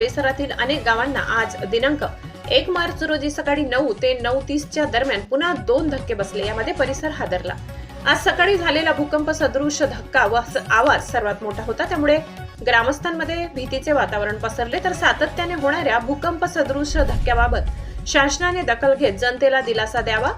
परिसरातील अनेक गावांना आज दिनांक 1 मार्च रोजी सकाळी 9 ते 9:30च्या दरम्यान पुन्हा 2 धक्के बसले। यामध्ये परिसर हादरला। आज सकाळी झालेला भूकंप सदृश धक्का व आवाज सर्वात मोठा होता, त्यामुळे ग्रामस्थांमध्ये भीतीचे वातावरण पसरले। तर सातत्याने होणाऱ्या भूकंप सदृश धक्क्याबाबत शासनाने दखल घेत जनतेला दिलासा द्यावा,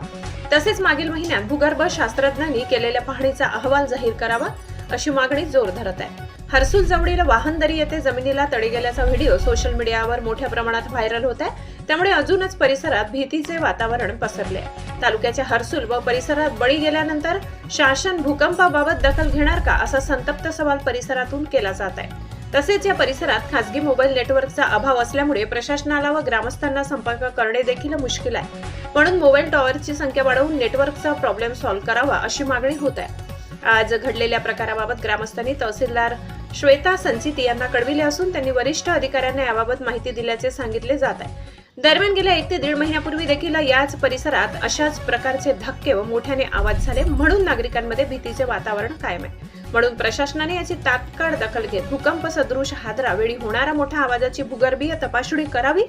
तसेच मागील महिन्यात भूगर्भ शास्त्रज्ञांनी केलेल्या पाहणीचा अहवाल जाहीर करावा अशी मागणी जोर धरत आहे। हर्सुल जवळील वाहनदरी येथे जमिनीला तडे गेल्याचा व्हिडिओ सोशल मीडियावर मोठ्या प्रमाणात व्हायरल होत आहे, त्यामुळे अजूनच परिसरात भीतीचे वातावरण पसरले आहे। तालुक्याच्या हर्सुल व परिसरात बळी गेल्यानंतर शासन भूकंपाबाबत दखल घेणार का, असा संतप्त सवाल परिसरातून केला जात आहे। तसेच या परिसरात खासगी मोबाईल नेटवर्कचा अभाव असल्यामुळे प्रशासनाला व ग्रामस्थांना संपर्क करणे देखील मुश्किल आहे, म्हणून मोबाईल टॉवरची संख्या वाढवून नेटवर्कचा प्रॉब्लेम सॉल्व्ह करावा अशी मागणी होत आहे। आज घडलेल्या प्रकाराबाबत ग्रामस्थांनी तहसीलदार श्वेता संचिती यांना कळविले असून त्यांनी वरिष्ठ अधिकाऱ्यांना याबाबत माहिती दिल्याचे सांगितले जात आहे। दरम्यान गेल्या 1 ते 1.5 महिन्यापूर्वी देखील याच परिसरात अशाच प्रकारचे धक्के व मोठ्याने आवाज झाले, म्हणून नागरिकांमध्ये भीतीचे वातावरण कायम आहे। म्हणून प्रशासनाने याची तात्काळ दखल घेत भूकंप सदृश हादरावेळी होणारा मोठ्या आवाजाची भूगर्भीय तपासणी करावी,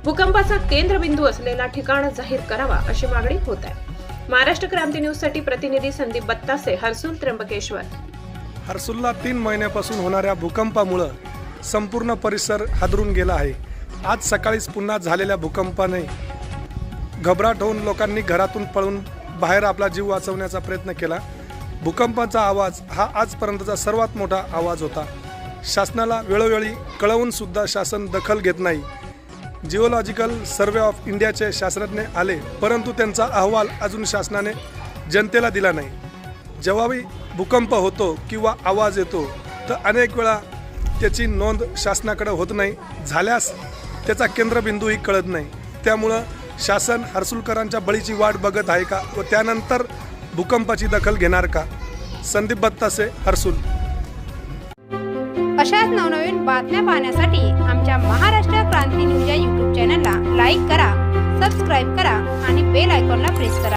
भूकंपाचा केंद्रबिंदू असलेला ठिकाण जाहीर करावा अशी मागणी होत आहे। महाराष्ट्र क्रांती न्यूज साठी प्रतिनिधी संदीप बत्तासे, हर्सुल, त्र्यंबकेश्वर। हर्सुलला 3 महिन्यापासून होणाऱ्या भूकंपामुळे संपूर्ण परिसर हादरून गेला आहे। आज सकाळीच पुन्हा झालेल्या भूकंपाने घबराट होऊन लोकांनी घरातून पळून बाहेर आपला जीव वाचवण्याचा प्रयत्न केला। भूकंपाचा आवाज हा आजपर्यंतचा सर्वात मोठा आवाज होता। शासनाला वेळोवेळी कळवून सुद्धा शासन दखल घेत नाही। जिओलॉजिकल सर्वे ऑफ इंडियाचे शास्त्रज्ञ आले, परंतु त्यांचा अहवाल अजून शासनाने जनतेला दिला नाही। जेव्हाही भूकंप होतो किंवा आवाज येतो तर अनेक वेळा त्याची नोंद शासनाकडे होत नाही, झाल्यास त्याचा केंद्रबिंदूही कळत नाही। त्यामुळं शासन हर्सुलकरांच्या बळीची वाट बघत आहे का व त्यानंतर भूकंपाची दखल घेणार का? संदीप बत्तासे, हर्सुल। अशाच नवनवीन बातम्या पाहण्यासाठी आमच्या महाराष्ट्र क्रांती न्यूज या YouTube चॅनलला लाईक करा, सबस्क्राईब करा आणि बेल आयकॉनला प्रेस करा।